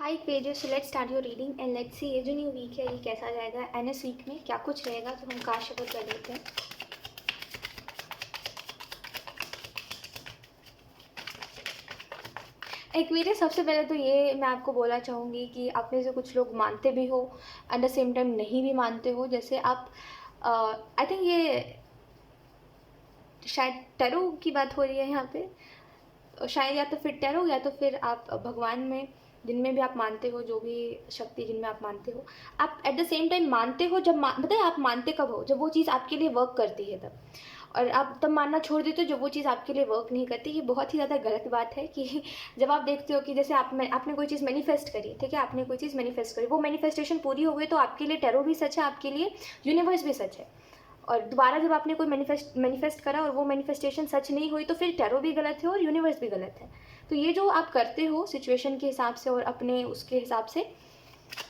High pages, let's start your reading and let's see ये जो new week है ये कैसा जाएगा। एनएस वीक में क्या कुछ रहेगा तो हम काश शपथ कर लेते हैं। एक्वेरियस, सबसे पहले तो ये मैं आपको बोलना चाहूँगी कि आप में से कुछ लोग मानते भी हो एट द सेम टाइम नहीं भी मानते हो। जैसे आप आई थिंक ये शायद टैरो की बात हो रही है यहाँ पे। शायद या तो फिर टैरो या तो फिर आप भगवान में, जिनमें भी आप मानते हो, जो भी शक्ति जिनमें आप मानते हो, आप एट द सेम टाइम मानते हो। जब बताइए आप मानते कब हो? जब वो चीज़ आपके लिए वर्क करती है तब। और आप तब मानना छोड़ देते हो जब वो चीज़ आपके लिए वर्क नहीं करती। ये बहुत ही ज़्यादा गलत बात है कि जब आप देखते हो कि जैसे आपने कोई चीज़ मैनिफेस्ट करी, ठीक है, आपने कोई चीज़ मैनिफेस्ट करी, वो मैनिफेस्टेशन पूरी हो गई तो आपके लिए टैरो भी सच है, आपके लिए यूनिवर्स भी सच है। और दोबारा जब आपने कोई मैनिफेस्ट करा और वो मैनिफेस्टेशन सच नहीं हुई तो फिर टैरो भी गलत है और यूनिवर्स भी गलत है। तो ये जो आप करते हो सिचुएशन के हिसाब से और अपने उसके हिसाब से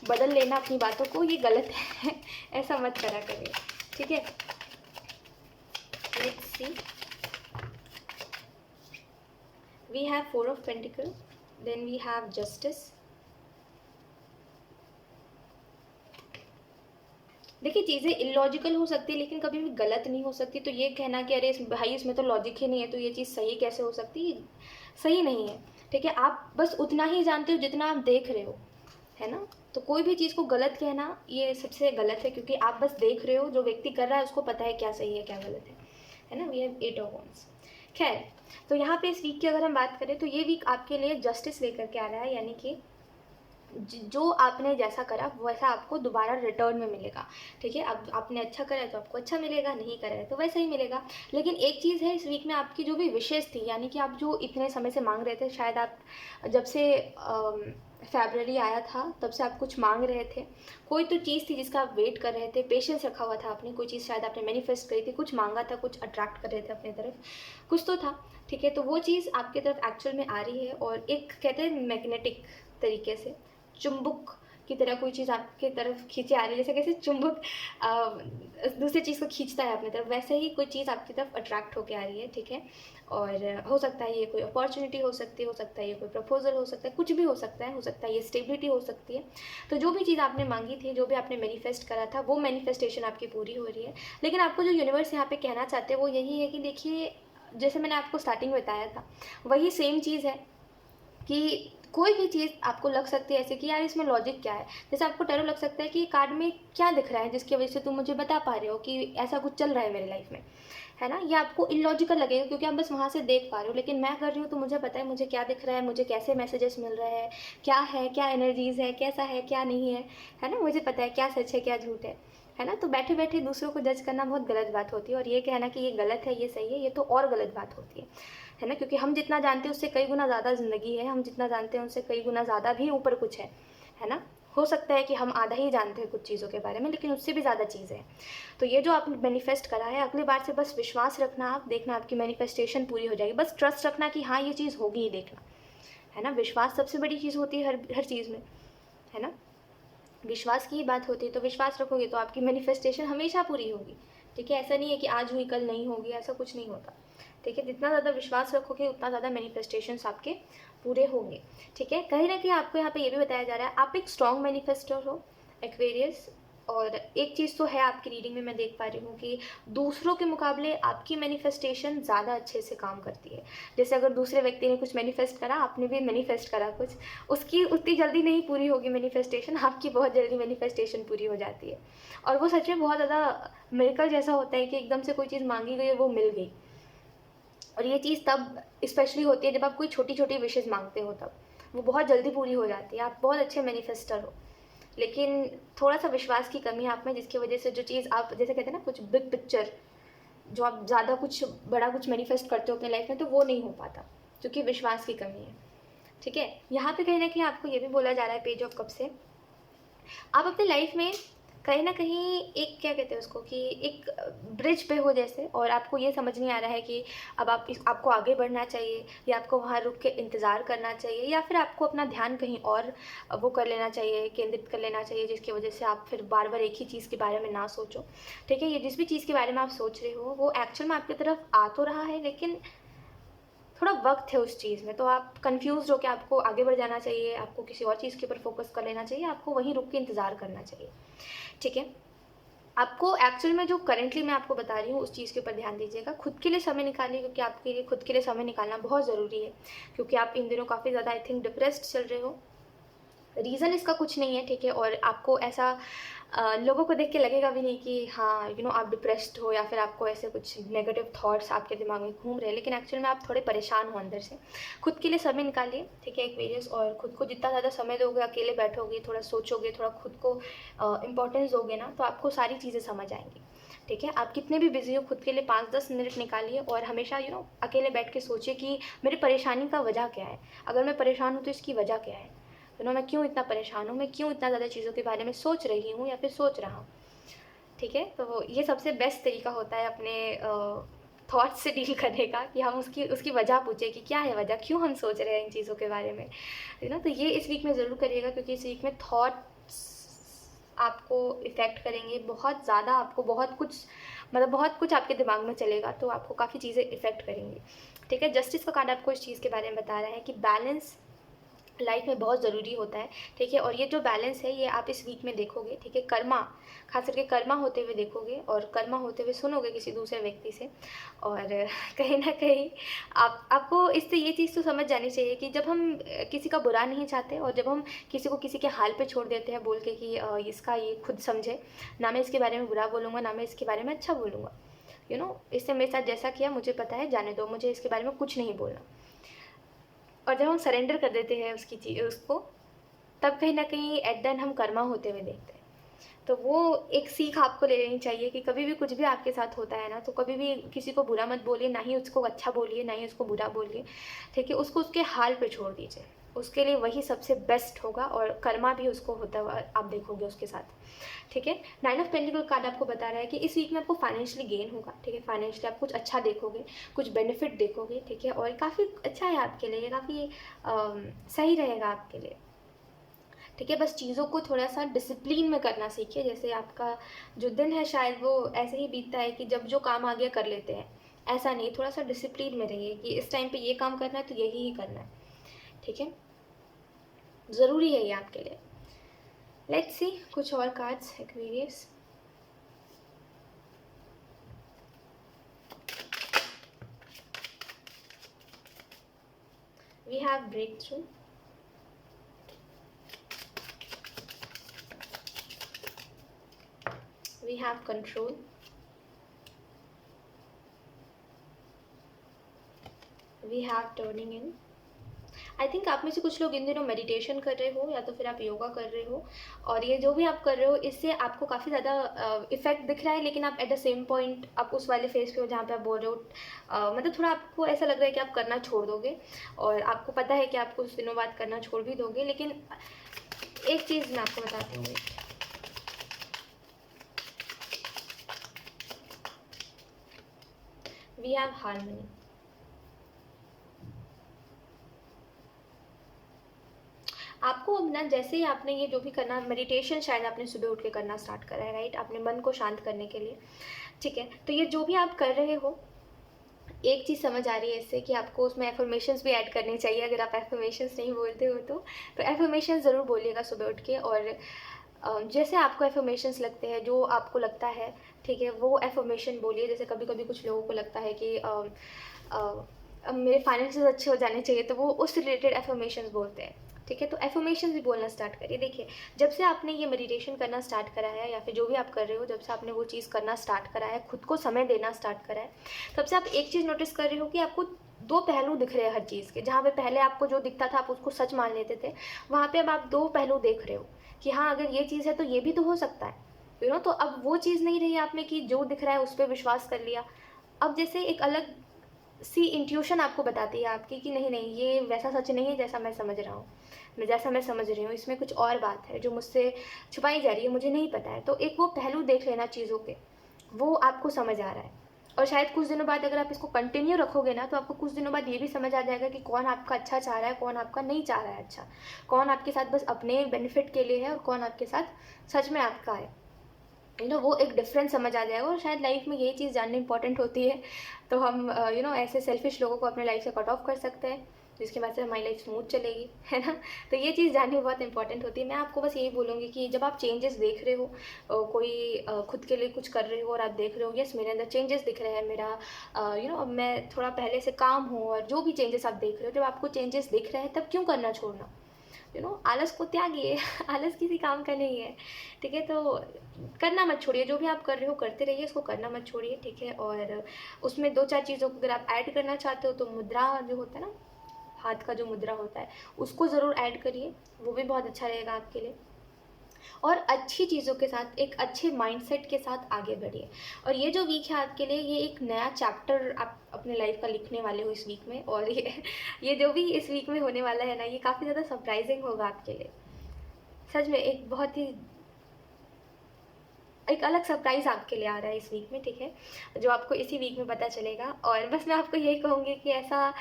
बदल लेना अपनी बातों को, ये गलत है। ऐसा मत करा करिए, ठीक है। Let's see, we have 4 of pentacles, then we have justice. देखिए, चीज़ें इलॉजिकल हो सकती है लेकिन कभी भी गलत नहीं हो सकती। तो ये कहना कि अरे भाई इसमें तो लॉजिक ही नहीं है तो ये चीज़ सही कैसे हो सकती है, सही नहीं है, ठीक है। आप बस उतना ही जानते हो जितना आप देख रहे हो, है ना। तो कोई भी चीज़ को गलत कहना ये सबसे गलत है, क्योंकि आप बस देख रहे हो, जो व्यक्ति कर रहा है उसको पता है क्या सही है क्या गलत है ना। We have 8 of wands. खैर, तो यहाँ पे इस वीक की अगर हम बात करें तो ये वीक आपके लिए जस्टिस लेकर के आ रहा है, यानी कि जो आपने जैसा करा वैसा आपको दोबारा रिटर्न में मिलेगा, ठीक है। अब आपने अच्छा करा है तो आपको अच्छा मिलेगा, नहीं करा है तो वैसा ही मिलेगा। लेकिन एक चीज़ है, इस वीक में आपकी जो भी विशेष थी, यानी कि आप जो इतने समय से मांग रहे थे, शायद आप जब से फरवरी आया था तब से आप कुछ मांग रहे थे, कोई तो चीज़ थी जिसका आप वेट कर रहे थे, पेशेंस रखा हुआ था आपने, कोई चीज़ शायद आपने मैनिफेस्ट करी थी, कुछ मांगा था, कुछ अट्रैक्ट कर रहे थे अपनी तरफ, कुछ तो था, ठीक है। तो वो चीज़ आपकी तरफ एक्चुअल में आ रही है और एक कहते हैं मैग्नेटिक तरीके से, चुंबक की तरह कोई चीज़ आपके तरफ खींचे आ रही है। जैसे कैसे चुंबक दूसरी चीज़ को खींचता है अपनी तरफ, वैसे ही कोई चीज़ आपकी तरफ अट्रैक्ट होके आ रही है, ठीक है। और हो सकता है ये कोई अपॉर्चुनिटी हो सकती है, हो सकता है ये कोई प्रपोजल हो सकता है, कुछ भी हो सकता है, हो सकता है ये स्टेबिलिटी हो सकती है। तो जो भी चीज़ आपने मांगी थी, जो भी आपने मैनिफेस्ट करा था, वो मैनिफेस्टेशन आपकी पूरी हो रही है। लेकिन आपको जो यूनिवर्स यहाँ पे कहना चाहते हैं वो यही है कि देखिए, जैसे मैंने आपको स्टार्टिंग में बताया था, वही सेम चीज़ है कि कोई भी चीज़ आपको लग सकती है ऐसे कि यार इसमें लॉजिक क्या है। जैसे आपको टैरो लग सकता है कि कार्ड में क्या दिख रहा है जिसकी वजह से तुम मुझे बता पा रहे हो कि ऐसा कुछ चल रहा है मेरी लाइफ में, है ना। ये आपको इलॉजिकल लगेगा क्योंकि आप बस वहाँ से देख पा रहे हो, लेकिन मैं कर रही हूँ तो मुझे पता है मुझे क्या दिख रहा है, मुझे कैसे मैसेजेस मिल रहे हैं, क्या एनर्जीज़ है, कैसा है क्या नहीं है ना। मुझे पता है क्या सच है क्या झूठ है ना। तो बैठे बैठे दूसरों को जज करना बहुत गलत बात होती है, और ये कहना कि ये गलत है ये सही है, ये तो और गलत बात होती है ना। क्योंकि हम जितना जानते हैं उससे कई गुना ज़्यादा ज़िंदगी है, हम जितना जानते हैं उससे कई गुना ज़्यादा भी ऊपर कुछ है ना। हो सकता है कि हम आधा ही जानते हैं कुछ चीज़ों के बारे में, लेकिन उससे भी ज़्यादा चीज़ें हैं। तो ये जो आपने मैनिफेस्ट करा है, अगली बार से बस विश्वास रखना, आप देखना आपकी मैनिफेस्टेशन पूरी हो जाएगी। बस ट्रस्ट रखना कि हाँ ये चीज़ होगी ही, देखना, है ना। विश्वास सबसे बड़ी चीज़ होती है हर चीज़ में, है ना। विश्वास की ही बात होती है, तो विश्वास रखोगे तो आपकी मैनिफेस्टेशन हमेशा पूरी होगी, ठीक है। ऐसा नहीं है कि आज हुई कल नहीं होगी, ऐसा कुछ नहीं होता, ठीक है। जितना ज़्यादा विश्वास रखोगे उतना ज़्यादा मैनिफेस्टेशंस आपके पूरे होंगे, ठीक है। कहीं ना कहीं आपको यहाँ पे ये भी बताया जा रहा है आप एक स्ट्रॉन्ग मैनिफेस्टर हो, एक्वेरियस। और एक चीज़ तो है आपकी रीडिंग में मैं देख पा रही हूँ कि दूसरों के मुकाबले आपकी मैनिफेस्टेशन ज़्यादा अच्छे से काम करती है। जैसे अगर दूसरे व्यक्ति ने कुछ मैनिफेस्ट करा, आपने भी मैनिफेस्ट करा कुछ, उसकी उतनी जल्दी नहीं पूरी होगी मैनिफेस्टेशन, आपकी बहुत जल्दी मैनिफेस्टेशन पूरी हो जाती है। और वो सच में बहुत ज़्यादा मिरेकल जैसा होता है कि एकदम से कोई चीज़ मांगी गई और वो मिल गई। और ये चीज़ तब स्पेशली होती है जब आप कोई छोटी छोटी विशेज़ मांगते हो, तब वो बहुत जल्दी पूरी हो जाती है। आप बहुत अच्छे मैनिफेस्टर हो, लेकिन थोड़ा सा विश्वास की कमी है आप में, जिसकी वजह से जो चीज़ आप जैसे कहते हैं ना कुछ बिग पिक्चर, जो आप ज़्यादा कुछ बड़ा कुछ मैनिफेस्ट करते हो अपने लाइफ में, तो वो नहीं हो पाता क्योंकि विश्वास की कमी है, ठीक है। यहाँ पे कहीं ना कहीं आपको ये भी बोला जा रहा है पेज ऑफ कप से, आप अपनी लाइफ में कहीं ना कहीं एक क्या कहते हैं उसको कि एक ब्रिज पे हो जैसे, और आपको ये समझ नहीं आ रहा है कि अब आपको आगे बढ़ना चाहिए या आपको वहाँ रुक के इंतज़ार करना चाहिए, या फिर आपको अपना ध्यान कहीं और वो कर लेना चाहिए, केंद्रित कर लेना चाहिए, जिसकी वजह से आप फिर बार बार एक ही चीज़ के बारे में ना सोचो, ठीक है। ये जिस भी चीज़ के बारे में आप सोच रहे हो वो एक्चुअल में आपकी तरफ आ तो रहा है, लेकिन थोड़ा वक्त है उस चीज़ में, तो आप कंफ्यूज हो के आपको आगे बढ़ जाना चाहिए, आपको किसी और चीज़ के ऊपर फोकस कर लेना चाहिए, आपको वहीं रुक के इंतज़ार करना चाहिए। ठीक है, आपको एक्चुअल में जो करंटली मैं आपको बता रही हूँ उस चीज़ के ऊपर ध्यान दीजिएगा, खुद के लिए समय निकालिए, क्योंकि आपके लिए खुद के लिए समय निकालना बहुत ज़रूरी है, क्योंकि आप इन दिनों काफ़ी ज़्यादा आई थिंक डिप्रेस्ड चल रहे हो। रीज़न इसका कुछ नहीं है, ठीक है, और आपको ऐसा लोगों को देख के लगेगा भी नहीं कि हाँ आप डिप्रेस्ड हो या फिर आपको ऐसे कुछ नेगेटिव थॉट्स आपके दिमाग में घूम रहे हैं, लेकिन एक्चुअल में आप थोड़े परेशान हो अंदर से। खुद के लिए समय निकालिए, ठीक है, एक वेरियस, और खुद को जितना ज़्यादा समय दोगे, अकेले बैठोगे, थोड़ा सोचोगे, थोड़ा खुद को इम्पोर्टेंस दोगे ना, तो आपको सारी चीज़ें समझ आएंगी। ठीक है, आप कितने भी बिजी हो, खुद के लिए 5-10 मिनट निकालिए और हमेशा अकेले बैठ के सोचिए कि मेरी परेशानी का वजह क्या है, अगर मैं परेशान हूँ तो इसकी वजह क्या है, मैं क्यों इतना परेशान हूँ, मैं क्यों इतना ज़्यादा चीज़ों के बारे में सोच रही हूँ या फिर सोच रहा हूँ। ठीक है, तो ये सबसे बेस्ट तरीका होता है अपने थॉट्स से डील करने का, कि हम उसकी उसकी वजह पूछे कि क्या है वजह, क्यों हम सोच रहे हैं इन चीज़ों के बारे में, तो ये इस वीक में ज़रूर करिएगा, क्योंकि इस वीक में थॉट्स आपको इफ़ेक्ट करेंगे बहुत ज़्यादा, आपको बहुत कुछ आपके दिमाग में चलेगा, तो आपको काफ़ी चीज़ें इफ़ेक्ट करेंगी। ठीक है, जस्टिस का कार्ड आपको इस चीज़ के बारे में बता रहा है कि बैलेंस लाइफ में बहुत ज़रूरी होता है। ठीक है, और ये जो बैलेंस है ये आप इस वीक में देखोगे। ठीक है, कर्मा, खास करके कर्मा होते हुए देखोगे और कर्मा होते हुए सुनोगे किसी दूसरे व्यक्ति से, और कहीं ना कहीं आपको इससे ये चीज़ तो समझ जानी चाहिए कि जब हम किसी का बुरा नहीं चाहते और जब हम किसी को किसी के हाल पे छोड़ देते हैं बोल के कि इसका ये खुद समझे, ना मैं इसके बारे में बुरा बोलूँगा ना मैं इसके बारे में अच्छा बोलूँगा, इससे मेरे साथ जैसा किया मुझे पता है, जाने दो, मुझे इसके बारे में कुछ नहीं बोलना। और जब हम सरेंडर कर देते हैं उसकी चीज़ उसको, तब कहीं ना कहीं एट द एंड हम कर्मा होते हुए देखते हैं। तो वो एक सीख आपको ले लेनी चाहिए कि कभी भी कुछ भी आपके साथ होता है ना, तो कभी भी किसी को बुरा मत बोलिए, ना ही उसको अच्छा बोलिए ना ही उसको बुरा बोलिए। ठीक है, उसको उसके हाल पे छोड़ दीजिए, उसके लिए वही सबसे बेस्ट होगा और कर्मा भी उसको होता हुआ आप देखोगे उसके साथ। ठीक है, 9 ऑफ पेंटिकल कार्ड आपको बता रहा है कि इस वीक में आपको फाइनेंशियली गेन होगा। ठीक है, फाइनेंशियली आप कुछ अच्छा देखोगे, कुछ बेनिफिट देखोगे। ठीक है, और काफ़ी अच्छा है आपके लिए, काफ़ी सही रहेगा आपके लिए। ठीक है, बस चीज़ों को थोड़ा सा डिसिप्लिन में करना सीखिए, जैसे आपका जो दिन है शायद वो ऐसे ही बीतता है कि जब जो काम आ गया कर लेते हैं, ऐसा नहीं, थोड़ा सा डिसिप्लिन में रहिए कि इस टाइम पे ये काम करना है तो यही ही करना है। ठीक है, ज़रूरी है ये आपके लिए। लेट्स सी कुछ और cards, Aquarius. We have breakthrough. We have control. We have turning in. I think आप में से कुछ लोग इन दिनों मेडिटेशन कर रहे हो या तो फिर आप योगा कर रहे हो, और ये जो भी आप कर रहे हो इससे आपको काफ़ी ज़्यादा इफेक्ट दिख रहा है, लेकिन आप एट द सेम पॉइंट आप उस वाले फेज पे हो जहाँ पे आप बोल रहे हो मतलब थोड़ा आपको ऐसा लग रहा है कि आप करना छोड़ दोगे, और आपको पता है कि आप कुछ दिनों बाद करना छोड़ भी दोगे। लेकिन एक चीज़ मैं आपको बताती हूँ, वी हैव हार्मनी। आपको अब ना, जैसे ही आपने ये जो भी करना, मेडिटेशन शायद आपने सुबह उठ के करना स्टार्ट करा है, राइट, अपने मन को शांत करने के लिए। ठीक है, तो ये जो भी आप कर रहे हो, एक चीज़ समझ आ रही है इससे कि आपको उसमें एफर्मेशंस भी ऐड करनी चाहिए। अगर आप एफर्मेशंस नहीं बोलते हो तो एफर्मेशंस ज़रूर बोलिएगा सुबह उठ के, और जैसे आपको एफर्मेशंस लगते हैं, जो आपको लगता है, ठीक है, वो एफर्मेशन बोलिए। जैसे कभी कभी कुछ लोगों को लगता है कि मेरे फाइनेंसेस अच्छे हो जाने चाहिए, तो वो उस रिलेटेड एफर्मेशंस बोलते हैं। ठीक है, तो एफर्मेशंस भी बोलना स्टार्ट करिए। देखिए, जब से आपने ये मेडिटेशन करना स्टार्ट करा है या फिर जो भी आप कर रहे हो, जब से आपने वो चीज़ करना स्टार्ट करा है, खुद को समय देना स्टार्ट करा है, तब से आप एक चीज़ नोटिस कर रहे हो कि आपको दो पहलू दिख रहे हैं हर चीज़ के। जहाँ पे पहले आपको जो दिखता था आप उसको सच मान लेते थे, वहाँ पे अब आप दो पहलू देख रहे हो कि हाँ, अगर ये चीज़ है तो ये भी तो हो सकता है, तो अब वो चीज़ नहीं रही आप में कि जो दिख रहा है उस पर विश्वास कर लिया। अब जैसे एक अलग सी इंट्यूशन आपको बताती है आपकी कि नहीं नहीं, ये वैसा सच नहीं है जैसा मैं समझ रहा हूँ, जैसा मैं समझ रही हूँ, इसमें कुछ और बात है जो मुझसे छुपाई जा रही है, मुझे नहीं पता है। तो एक वो पहलू देख लेना चीज़ों के, वो आपको समझ आ रहा है। और शायद कुछ दिनों बाद अगर आप इसको कंटिन्यू रखोगे ना, तो आपको कुछ दिनों बाद ये भी समझ आ जाएगा कि कौन आपका अच्छा चाह रहा है, कौन आपका नहीं चाह रहा है अच्छा, कौन आपके साथ बस अपने बेनिफिट के लिए है और कौन आपके साथ सच में आपका है। वो एक डिफरेंस समझ आ जाएगा। और शायद लाइफ में यही चीज़ जाननी इंपॉर्टेंट होती है। तो हम ऐसे सेल्फिश लोगों को अपने लाइफ से कट ऑफ कर सकते हैं, जिसकी वजह से हमारी लाइफ स्मूथ चलेगी, है ना। तो ये चीज़ जाननी बहुत इंपॉर्टेंट होती है। मैं आपको बस यही बोलूँगी कि जब आप चेंजेस देख रहे हो, कोई खुद के लिए कुछ कर रहे हो और आप देख रहे हो यस मेरे अंदर चेंजेस दिख रहे हैं, मेरा अब मैं थोड़ा पहले से काम हूँ, और जो भी चेंजेस आप देख रहे हो, जब आपको चेंजेस दिख रहे हैं तब क्यों करना छोड़ना। आलस को त्यागिए। आलस किसी काम का नहीं है, ठीक है। तो करना मत छोड़िए, जो भी आप कर रहे हो करते रहिए, इसको करना मत छोड़िए, ठीक है। और उसमें 2-4 चीज़ों को अगर आप ऐड करना चाहते हो तो मुद्रा जो होता है ना, हाथ का जो मुद्रा होता है, उसको ज़रूर ऐड करिए, वो भी बहुत अच्छा रहेगा आपके लिए। और अच्छी चीज़ों के साथ, एक अच्छे माइंडसेट के साथ आगे बढ़िए। और ये जो वीक है आपके लिए, ये एक नया चैप्टर आप अपने लाइफ का लिखने वाले हो इस वीक में। और ये जो भी इस वीक में होने वाला है ना, ये काफ़ी ज़्यादा सरप्राइजिंग होगा आपके लिए। सच में एक बहुत ही एक अलग सरप्राइज़ आपके लिए आ रहा है इस वीक में, ठीक है, जो आपको इसी वीक में पता चलेगा। और बस मैं आपको यही कहूँगी कि ऐसा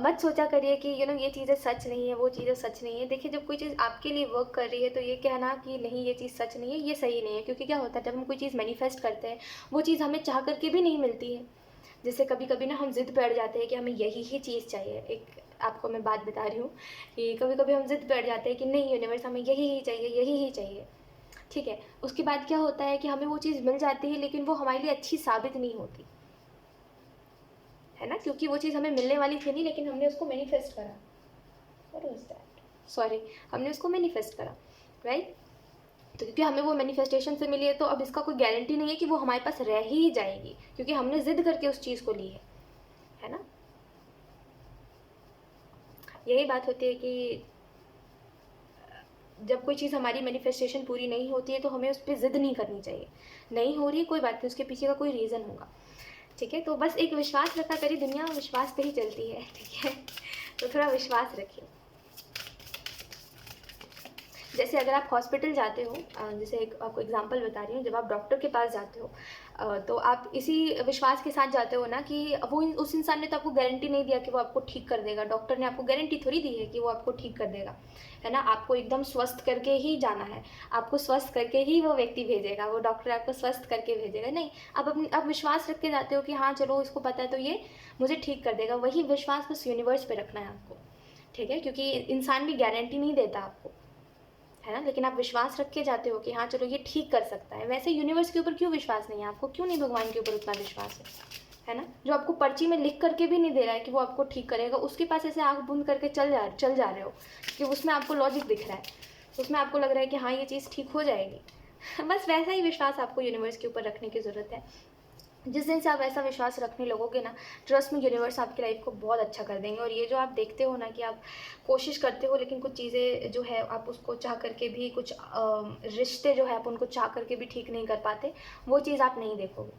मत सोचा करिए कि ये चीज़ें सच नहीं है, वो चीज़ें सच नहीं है। देखिए, जब कोई चीज़ आपके लिए वर्क कर रही है तो ये कहना कि नहीं ये चीज़ सच नहीं है, ये सही नहीं है। क्योंकि क्या होता है, जब हम कोई चीज़ मैनिफेस्ट करते हैं, वो चीज़ हमें चाह करके भी नहीं मिलती है। जैसे कभी कभी ना हम ज़िद बैठ जाते हैं कि हमें यही ही चीज़ चाहिए। एक आपको मैं बात बता रही हूँ कि कभी कभी हम ज़िद बैठ जाते हैं कि नहीं यूनिवर्स हमें यही ही चाहिए, यही ही चाहिए, ठीक है। उसके बाद क्या होता है कि हमें वो चीज़ मिल जाती है, लेकिन वो हमारे लिए अच्छी साबित नहीं होती है ना, क्योंकि वो चीज़ हमें मिलने वाली थी नहीं, लेकिन हमने उसको मैनिफेस्ट करा। व्हाट वाज दैट, सॉरी, हमने उसको मैनिफेस्ट करा, राइट। तो क्योंकि हमें वो मैनिफेस्टेशन से मिली है, तो अब इसका कोई गारंटी नहीं है कि वो हमारे पास रह ही जाएगी, क्योंकि हमने जिद करके उस चीज़ को ली है ना। यही बात होती है कि जब कोई चीज़ हमारी मैनिफेस्टेशन पूरी नहीं होती है तो हमें उस पर ज़िद नहीं करनी चाहिए। नहीं हो रही है कोई बात नहीं, उसके पीछे का कोई रीज़न होगा, ठीक है। तो बस एक विश्वास रखा करिए, दुनिया विश्वास पे ही चलती है, ठीक है। तो थोड़ा विश्वास रखिए। जैसे अगर आप हॉस्पिटल जाते हो, जैसे एक आपको एग्जांपल बता रही हूँ, जब आप डॉक्टर के पास जाते हो तो आप इसी विश्वास के साथ जाते हो ना कि वो उस इंसान ने तो आपको गारंटी नहीं दिया कि वो आपको ठीक कर देगा। डॉक्टर ने आपको गारंटी थोड़ी दी है कि वो आपको ठीक कर देगा, है ना। आपको एकदम स्वस्थ करके ही जाना है, आपको स्वस्थ करके ही वो व्यक्ति भेजेगा, वो डॉक्टर आपको स्वस्थ करके भेजेगा नहीं। आप विश्वास रख के जाते हो कि हाँ चलो इसको पता है तो ये मुझे ठीक कर देगा। वही विश्वास बस यूनिवर्स पे रखना है आपको, ठीक है। क्योंकि इंसान भी गारंटी नहीं देता आपको, है ना, लेकिन आप विश्वास रख के जाते हो कि हाँ चलो ये ठीक कर सकता है। वैसे यूनिवर्स के ऊपर क्यों विश्वास नहीं है आपको, क्यों नहीं भगवान के ऊपर उतना विश्वास है ना। जो आपको पर्ची में लिख करके भी नहीं दे रहा है कि वो आपको ठीक करेगा, उसके पास ऐसे आँख बंद करके चल जा रहे हो कि उसमें आपको लॉजिक दिख रहा है, उसमें आपको लग रहा है कि हाँ ये चीज़ ठीक हो जाएगी। बस वैसा ही विश्वास आपको यूनिवर्स के ऊपर रखने की ज़रूरत है। जिस दिन से आप ऐसा विश्वास रखने लगोगे ना, ट्रस्ट में यूनिवर्स आपकी लाइफ को बहुत अच्छा कर देंगे। और ये जो आप देखते हो ना कि आप कोशिश करते हो लेकिन कुछ चीज़ें जो है आप उसको चाह करके भी, कुछ रिश्ते जो है आप उनको चाह करके भी ठीक नहीं कर पाते, वो चीज़ आप नहीं देखोगे,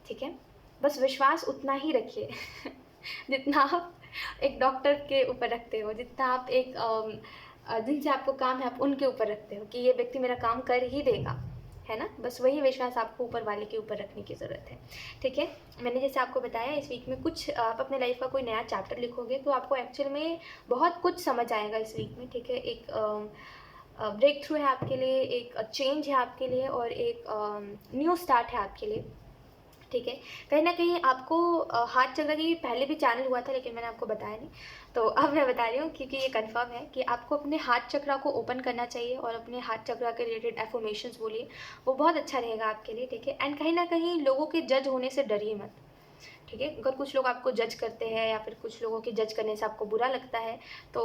ठीक है। बस विश्वास उतना ही रखिए जितना आप एक डॉक्टर के ऊपर रखते हो, जितना आप एक जिनसे आपको काम है आप उनके ऊपर रखते हो कि ये व्यक्ति मेरा काम कर ही देगा, है ना। बस वही विश्वास आपको ऊपर वाले के ऊपर रखने की ज़रूरत है, ठीक है। मैंने जैसे आपको बताया इस वीक में कुछ आप अपने लाइफ का कोई नया चैप्टर लिखोगे तो आपको एक्चुअल में बहुत कुछ समझ आएगा इस वीक में, ठीक है। एक ब्रेक थ्रू है आपके लिए, एक चेंज है आपके लिए, और एक न्यू स्टार्ट है आपके लिए, ठीक है। कहीं ना कहीं आपको हाथ चक्र की पहले भी चैनल हुआ था लेकिन मैंने आपको बताया नहीं, तो अब मैं बता रही हूँ क्योंकि ये कंफर्म है कि आपको अपने हाथ चक्र को ओपन करना चाहिए और अपने हाथ चक्र के रिलेटेड एफर्मेशंस बोलिए, वो बहुत अच्छा रहेगा आपके लिए, ठीक है। एंड कहीं ना कहीं लोगों के जज होने से डरिए मत, ठीक है। अगर कुछ लोग आपको जज करते हैं या फिर कुछ लोगों के जज करने से आपको बुरा लगता है तो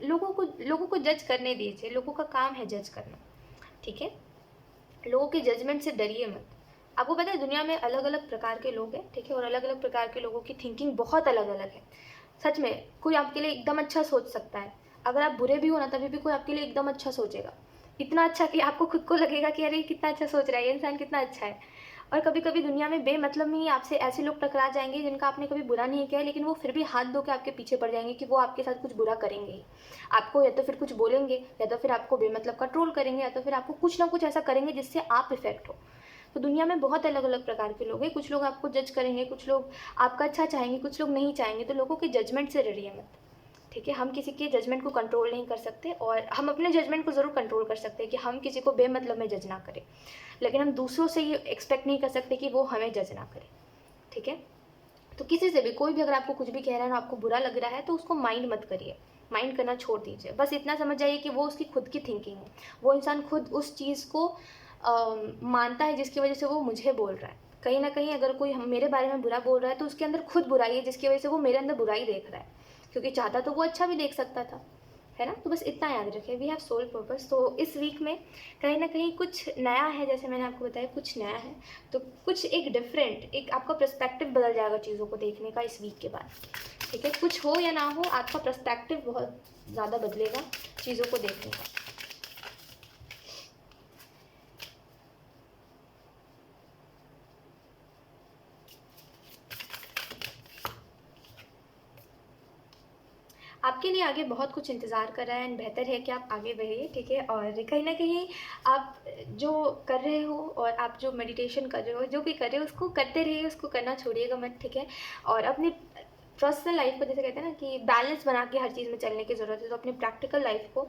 लोगों को जज करने दीजिए, लोगों का काम है जज करना, ठीक है। लोगों के जजमेंट से डरिए मत। आपको पता है दुनिया में अलग अलग प्रकार के लोग हैं, ठीक है, और अलग अलग प्रकार के लोगों की थिंकिंग बहुत अलग अलग है। सच में कोई आपके लिए एकदम अच्छा सोच सकता है, अगर आप बुरे भी हो ना तभी भी कोई आपके लिए एकदम अच्छा सोचेगा, इतना अच्छा कि आपको खुद को लगेगा कि अरे कितना अच्छा सोच रहा है ये इंसान, कितना अच्छा है। और कभी कभी दुनिया में बेमतलब में ही आपसे ऐसे लोग टकरा जाएंगे जिनका आपने कभी बुरा नहीं किया है, लेकिन वो फिर भी हाथ धो के आपके पीछे पड़ जाएंगे कि वो आपके साथ कुछ बुरा करेंगे ही। आपको या तो फिर कुछ बोलेंगे, या तो फिर आपको बेमतलब का ट्रोल करेंगे, या तो फिर आपको कुछ ना कुछ ऐसा करेंगे जिससे आप इफेक्ट हो। तो दुनिया में बहुत अलग अलग प्रकार के लोग हैं, कुछ लोग आपको जज करेंगे, कुछ लोग आपका अच्छा चाहेंगे, कुछ लोग नहीं चाहेंगे। तो लोगों के जजमेंट से डरिए मत, ठीक है, हम किसी के जजमेंट को कंट्रोल नहीं कर सकते, और हम अपने जजमेंट को ज़रूर कंट्रोल कर सकते हैं कि हम किसी को बेमतलब में जज ना करें, लेकिन हम दूसरों से ये एक्सपेक्ट नहीं कर सकते कि वो हमें जज ना करें। ठीक है, तो किसी से भी, कोई भी अगर आपको कुछ भी कह रहा है ना, आपको बुरा लग रहा है, तो उसको माइंड मत करिए, माइंड करना छोड़ दीजिए। बस इतना समझ जाइए कि वो उसकी खुद की थिंकिंग है, वो इंसान खुद उस चीज़ को मानता है जिसकी वजह से वो मुझे बोल रहा है। कहीं ना कहीं अगर कोई मेरे बारे में बुरा बोल रहा है तो उसके अंदर खुद बुराई है, जिसकी वजह से वो मेरे अंदर बुराई देख रहा है, क्योंकि चाहता तो वो अच्छा भी देख सकता था, है ना। तो बस इतना याद रखें, वी हैव सोल पर्पस। तो इस वीक में कहीं ना कहीं कुछ नया है, जैसे मैंने आपको बताया कुछ नया है, तो कुछ एक डिफरेंट, एक आपका पर्सपेक्टिव बदल जाएगा चीज़ों को देखने का इस वीक के बाद। ठीक है, कुछ हो या ना हो, आपका पर्सपेक्टिव बहुत ज़्यादा बदलेगा चीज़ों को देखने का। आपके लिए आगे बहुत कुछ इंतज़ार कर रहा है, एंड बेहतर है कि आप आगे बढ़िए। ठीक है, और कहीं ना कहीं आप जो कर रहे हो, और आप जो मेडिटेशन कर रहे हो, जो भी कर रहे हो, उसको करते रहिए, उसको करना छोड़िएगा मत। ठीक है, और अपनी पर्सनल लाइफ को, जैसे कहते हैं ना कि बैलेंस बना के हर चीज़ में चलने की ज़रूरत है, तो अपनी प्रैक्टिकल लाइफ को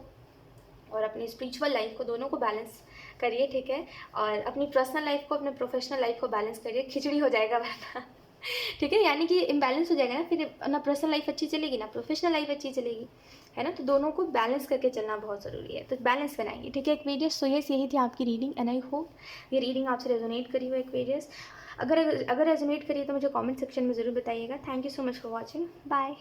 और अपनी स्पिरिचुअल लाइफ को, दोनों को बैलेंस करिए। ठीक है, और अपनी पर्सनल लाइफ को अपने प्रोफेशनल लाइफ को बैलेंस करिए, खिचड़ी हो जाएगा वरना। ठीक है, यानी कि इम्बैलेंस हो जाएगा ना, फिर ना पर्सनल लाइफ अच्छी चलेगी ना प्रोफेशनल लाइफ अच्छी चलेगी, है ना। तो दोनों को बैलेंस करके चलना बहुत ज़रूरी है, तो बैलेंस बनाइए। ठीक है, एक्वेरियस, सो यही थी आपकी रीडिंग, एंड आई होप ये रीडिंग आपसे रेजोनेट करी हो एक्वेरियस। अगर रेजोनेट करी है तो मुझे कमेंट सेक्शन में ज़रूर बताइएगा। Thank you so much for watching, bye.